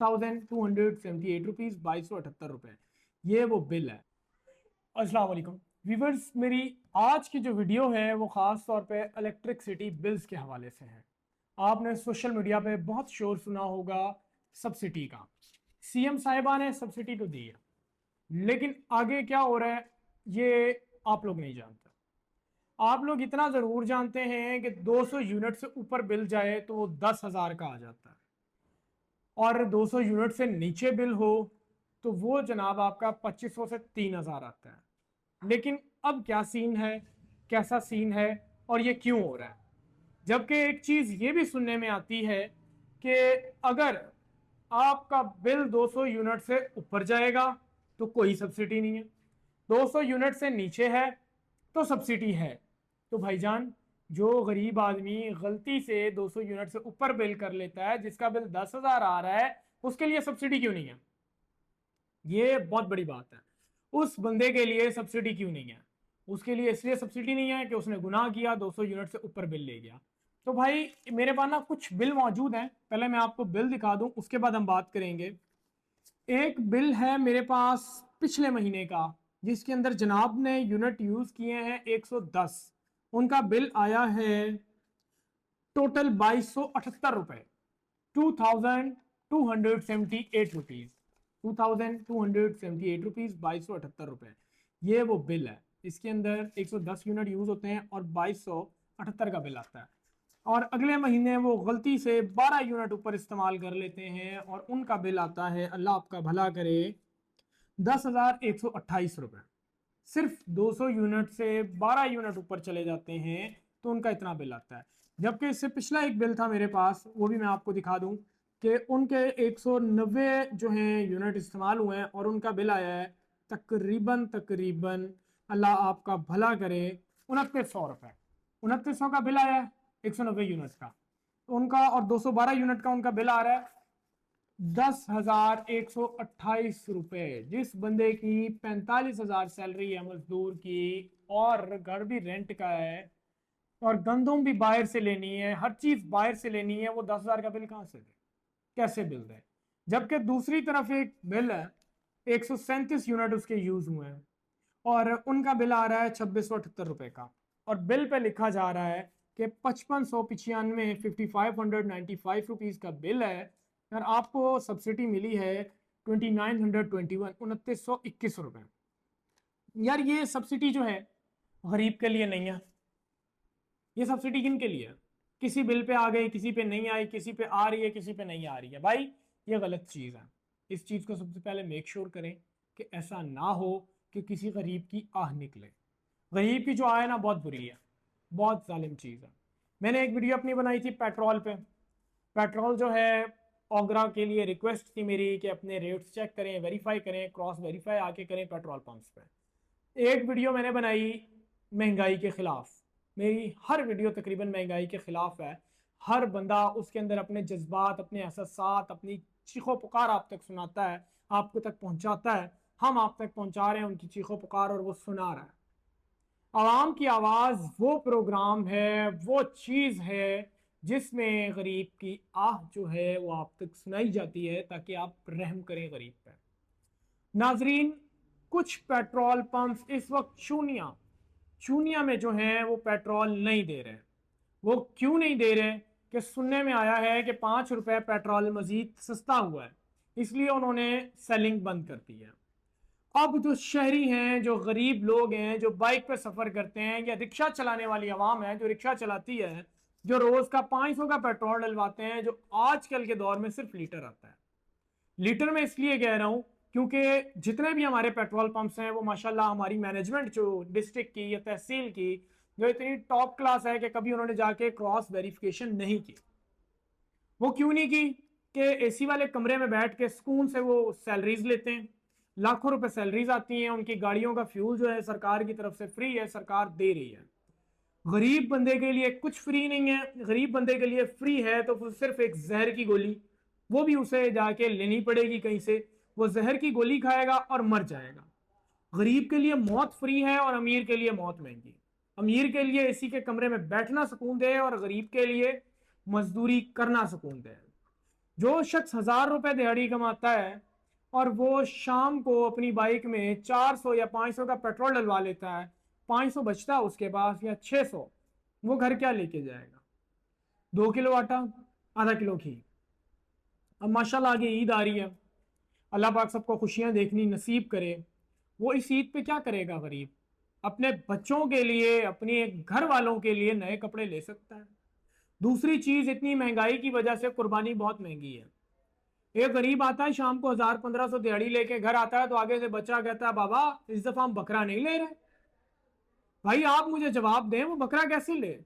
1278 rupees 2278 रुपए, ये वो बिल है। अस्सलाम वालेकुम व्यूवर्स, मेरी आज की जो वीडियो है वो खास तौर पे इलेक्ट्रिसिटी बिल्स के हवाले से है। आपने सोशल मीडिया पे बहुत शोर सुना होगा सब्सिडी का। सीएम साहिबा ने सब्सिडी तो दी है, लेकिन आगे क्या हो रहा है ये आप लोग नहीं जानते। आप लोग इतना जरूर जानते हैं कि 200 यूनिट से ऊपर बिल जाए तो वो 10,000 का आ जाता है, और 200 यूनिट से नीचे बिल हो तो वो जनाब आपका 2500 से 3,000 आता है। लेकिन अब क्या सीन है, कैसा सीन है और ये क्यों हो रहा है? जबकि एक चीज ये भी सुनने में आती है कि अगर आपका बिल 200 यूनिट से ऊपर जाएगा तो कोई सब्सिडी नहीं है, 200 यूनिट से नीचे है तो सब्सिडी है। तो भाईजान, जो गरीब आदमी गलती से 200 यूनिट से ऊपर बिल कर लेता है, जिसका बिल 10,000 आ रहा है, उसके लिए सब्सिडी क्यों नहीं है? ये बहुत बड़ी बात है। उस बंदे के लिए सब्सिडी क्यों नहीं है? उसके लिए इसलिए सब्सिडी नहीं है कि उसने गुनाह किया, 200 यूनिट से ऊपर बिल ले गया। तो भाई मेरे पास ना कुछ बिल मौजूद हैं, पहले मैं आपको बिल दिखा दूं, उसके बाद हम बात करेंगे। एक बिल है मेरे पास पिछले महीने का, जिसके अंदर जनाब ने यूनिट यूज किए हैं 110। उनका बिल आया है टोटल 2278 रुपए, 2278 रुपीज, 2278 रुपीज 2278 ये वो बिल है। इसके अंदर 110 यूनिट यूज होते हैं और 2278 का बिल आता है। और अगले महीने वो गलती से 12 यूनिट ऊपर इस्तेमाल कर लेते हैं और उनका बिल आता है, अल्लाह आपका भला करे, 10,128 रुपए। सिर्फ 200 यूनिट से 12 यूनिट ऊपर चले जाते हैं तो उनका इतना बिल आता है। जबकि इससे पिछला एक बिल था मेरे पास, वो भी मैं आपको दिखा दूं कि उनके 190 जो हैं यूनिट इस्तेमाल हुए हैं और उनका बिल आया है तकरीबन तकरीबन, अल्लाह आपका भला करे, 2900 रुपए। 2900 का बिल आया है 190 यूनिट का उनका, और 212 यूनिट का उनका बिल आ रहा है 10,128 रुपए। जिस बंदे की 45,000 सैलरी है मजदूर की, और घर भी रेंट का है, और गंदम भी बाहर से लेनी है, हर चीज बाहर से लेनी है, वो 10,000 का बिल कहां से दे? कैसे बिल दे? जबकि दूसरी तरफ एक बिल है, 137 यूनिट उसके यूज हुए हैं और उनका बिल आ रहा है 2,678 रुपए का, और बिल पे लिखा जा रहा है कि 5595 5,595 रुपीज का बिल है, और आपको सब्सिडी मिली है 2,921 2,921 रुपए। यार ये सब्सिडी जो है गरीब के लिए नहीं है, ये सब्सिडी किन के लिए है? किसी बिल पे आ गई, किसी पे नहीं आई, किसी पे आ रही है, किसी पे नहीं आ रही है। भाई ये गलत चीज है। इस चीज को सबसे पहले मेक श्योर करें कि ऐसा ना हो कि किसी गरीब की आह निकले। गरीब की जो आह है ना, बहुत बुरी है, बहुत जालिम चीज है। मैंने एक वीडियो अपनी बनाई थी पेट्रोल पे। पेट्रोल जो है, ओगरा के लिए रिक्वेस्ट थी मेरी कि अपने रेट्स चेक करें, वेरीफाई करें, क्रॉस वेरीफाई आके करें पेट्रोल पंप्स पे। एक वीडियो मैंने बनाई महंगाई के खिलाफ। मेरी हर वीडियो तकरीबन महंगाई के खिलाफ है। हर बंदा उसके अंदर अपने जज्बात, अपने एहसासात, अपनी चीखो पुकार आप तक सुनाता है, आपको तक पहुंचाता है। हम आप तक पहुंचा रहे हैं उनकी चीखो पुकार, और वो सुना रहा है। आवाम की आवाज वो प्रोग्राम है, वो चीज है जिसमें गरीब की आह जो है वो आप तक सुनाई जाती है, ताकि आप रहम करें गरीब पर। नाजरीन, कुछ पेट्रोल पंप्स इस वक्त चूनिया चूनिया में जो है वो पेट्रोल नहीं दे रहे। वो क्यों नहीं दे रहे? कि सुनने में आया है कि 5 रुपए पेट्रोल मजीद सस्ता हुआ है, इसलिए उन्होंने सेलिंग बंद कर दी है। अब जो शहरी हैं, जो गरीब लोग हैं, जो बाइक पे सफर करते हैं, या रिक्शा चलाने वाली आवाम है जो रिक्शा चलाती है, जो रोज का 500 का पेट्रोल डलवाते हैं, जो आजकल के दौर में सिर्फ लीटर आता है। लीटर में इसलिए कह रहा हूं क्योंकि जितने भी हमारे पेट्रोल पंप्स हैं वो माशाल्लाह हमारी मैनेजमेंट जो डिस्ट्रिक्ट की या तहसील की, जो इतनी टॉप क्लास है कि कभी उन्होंने जाके क्रॉस वेरिफिकेशन नहीं की। वो क्यों नहीं की? कि एसी वाले कमरे में बैठ के सुकून से वो सैलरीज लेते हैं, लाखों रुपए सैलरीज आती हैं, उनकी गाड़ियों का फ्यूल जो है सरकार की तरफ से फ्री है, सरकार दे रही है। गरीब बंदे के लिए कुछ फ्री नहीं है। गरीब बंदे के लिए फ्री है तो सिर्फ एक जहर की गोली, वो भी उसे जाके लेनी पड़ेगी कहीं से। वो जहर की गोली खाएगा और मर जाएगा। गरीब के लिए मौत फ्री है और अमीर के लिए मौत महंगी। अमीर के लिए एसी के कमरे में बैठना सुकून दे और गरीब के लिए मजदूरी करना सुकून दे। जो शख्स 1000 रुपए दिहाड़ी कमाता है और वो शाम को अपनी बाइक में 400 या 500 का पेट्रोल डलवा लेता है, 500 बचता है उसके पास या 600, वो घर क्या लेके जाएगा? 2 किलो आटा, आधा किलो घी। अब माशाल्लाह आगे ईद आ रही है, अल्लाह पाक सबको खुशियां देखनी नसीब करे। वो इस ईद पे क्या करेगा गरीब? अपने बच्चों के लिए, अपने घर वालों के लिए नए कपड़े ले सकता है। दूसरी चीज, इतनी महंगाई की वजह से कुर्बानी बहुत महंगी है। एक गरीब आता है शाम को 1000-1500 दिहाड़ी लेके घर आता है, तो आगे से बच्चा कहता है बाबा इस दफा हम बकरा नहीं ले रहे। भाई आप मुझे जवाब दें, वो बकरा कैसे ले?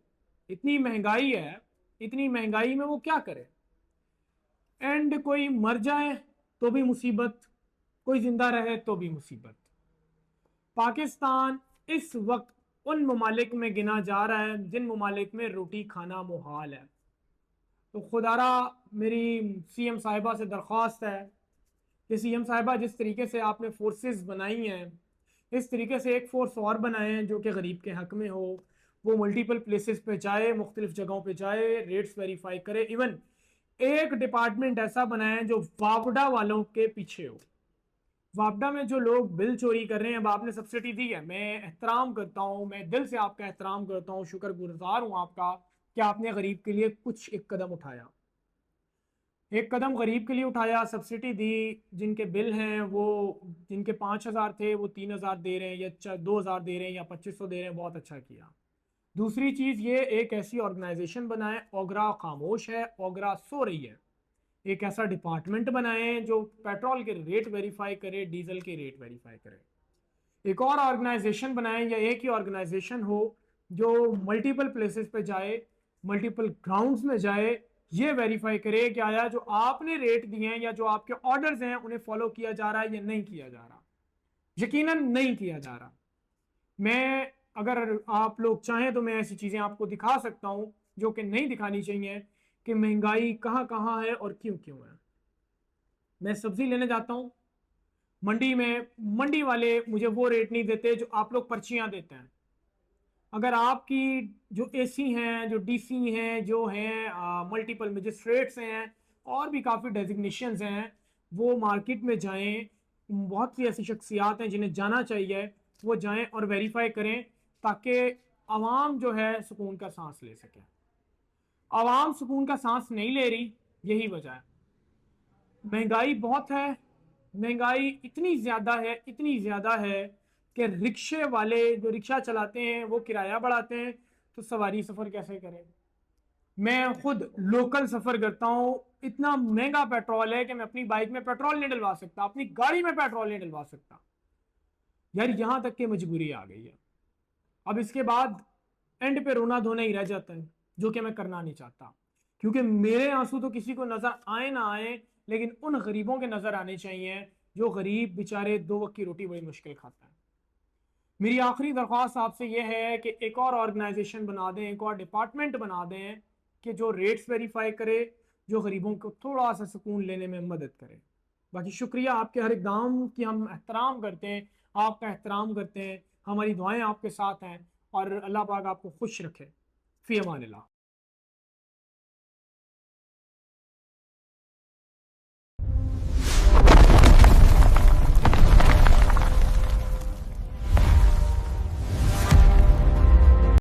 इतनी महंगाई है, इतनी महंगाई में वो क्या करे? एंड कोई मर जाए तो भी मुसीबत, कोई जिंदा रहे तो भी मुसीबत। पाकिस्तान इस वक्त उन ममालिक में गिना जा रहा है जिन ममालिक में रोटी खाना मुहाल है। तो खुदारा मेरी सीएम साहिबा से दरख्वास्त है कि सीएम साहिबा, जिस तरीके से आपने फोर्सेस बनाई हैं, इस तरीके से एक फोर्स और बनाए जो कि गरीब के हक में हो। वो मल्टीपल प्लेसेस पे जाए, मुख्तलिफ जगहों पे जाए, रेट्स वेरीफाई करे। इवन एक डिपार्टमेंट ऐसा बनाए जो वापडा वालों के पीछे हो। वापडा में जो लोग बिल चोरी कर रहे हैं, अब आपने सब्सिडी दी है, मैं एहतराम करता हूँ, मैं दिल से आपका एहतराम करता हूँ, शुक्रगुजार हूँ आपका कि आपने गरीब के लिए कुछ एक कदम उठाया, एक कदम गरीब के लिए उठाया, सब्सिडी दी। जिनके बिल हैं वो, जिनके 5000 थे वो 3000 दे रहे हैं, या 2000 दे रहे हैं, या 2500 दे रहे हैं, बहुत अच्छा किया। दूसरी चीज, ये एक ऐसी ऑर्गेनाइजेशन बनाए, ओगरा खामोश है, ओगरा सो रही है, एक ऐसा डिपार्टमेंट बनाए जो पेट्रोल के रेट वेरीफाई करे, डीजल के रेट वेरीफाई करे। एक और ऑर्गेनाइजेशन बनाए, या एक ही ऑर्गेनाइजेशन हो जो मल्टीपल प्लेसेस पे जाए, मल्टीपल ग्राउंड्स में जाए, ये वेरीफाई करे कि आया जो आपने रेट दिए हैं या जो आपके ऑर्डर्स हैं उन्हें फॉलो किया जा रहा है या नहीं किया जा रहा। यकीनन नहीं किया जा रहा। मैं, अगर आप लोग चाहें तो मैं ऐसी चीजें आपको दिखा सकता हूं जो कि नहीं दिखानी चाहिए, कि महंगाई कहां कहां है और क्यों क्यों है। मैं सब्जी लेने जाता हूं मंडी में, मंडी वाले मुझे वो रेट नहीं देते जो आप लोग पर्चियां देते हैं। अगर आपकी जो एसी हैं, जो डीसी हैं, जो हैं मल्टीपल मजिस्ट्रेट्स हैं, और भी काफ़ी डेजिग्नेशंस हैं, वो मार्केट में जाएं। बहुत सी ऐसी शख्सियात हैं जिन्हें जाना चाहिए, वो जाएं और वेरीफाई करें, ताकि आवाम जो है सुकून का सांस ले सके। आवाम सुकून का सांस नहीं ले रही, यही वजह है। महंगाई बहुत है, महंगाई इतनी ज़्यादा है, इतनी ज़्यादा है कि रिक्शे वाले जो रिक्शा चलाते हैं वो किराया बढ़ाते हैं, तो सवारी सफ़र कैसे करें? मैं खुद लोकल सफ़र करता हूँ, इतना महंगा पेट्रोल है कि मैं अपनी बाइक में पेट्रोल नहीं डलवा सकता, अपनी गाड़ी में पेट्रोल नहीं डलवा सकता। यार यहाँ तक की मजबूरी आ गई है। अब इसके बाद एंड पे रोना धोना ही रह जाता है, जो कि मैं करना नहीं चाहता, क्योंकि मेरे आंसू तो किसी को नजर आए ना आए, लेकिन उन गरीबों के नजर आने चाहिए जो गरीब बेचारे 2 वक्त की रोटी बड़ी मुश्किल खाता है। मेरी आखिरी दरख्वास्त आपसे यह है कि एक और ऑर्गेनाइजेशन बना दें, एक और डिपार्टमेंट बना दें कि जो रेट्स वेरीफाई करे, जो गरीबों को थोड़ा सा सुकून लेने में मदद करे। बाकी शुक्रिया, आपके हर इकदाम की हम एहतराम करते हैं, आपका एहतराम करते हैं, हमारी दुआएं आपके साथ हैं, और अल्लाह पाक आपको खुश रखे। फी अमानिल्लाह।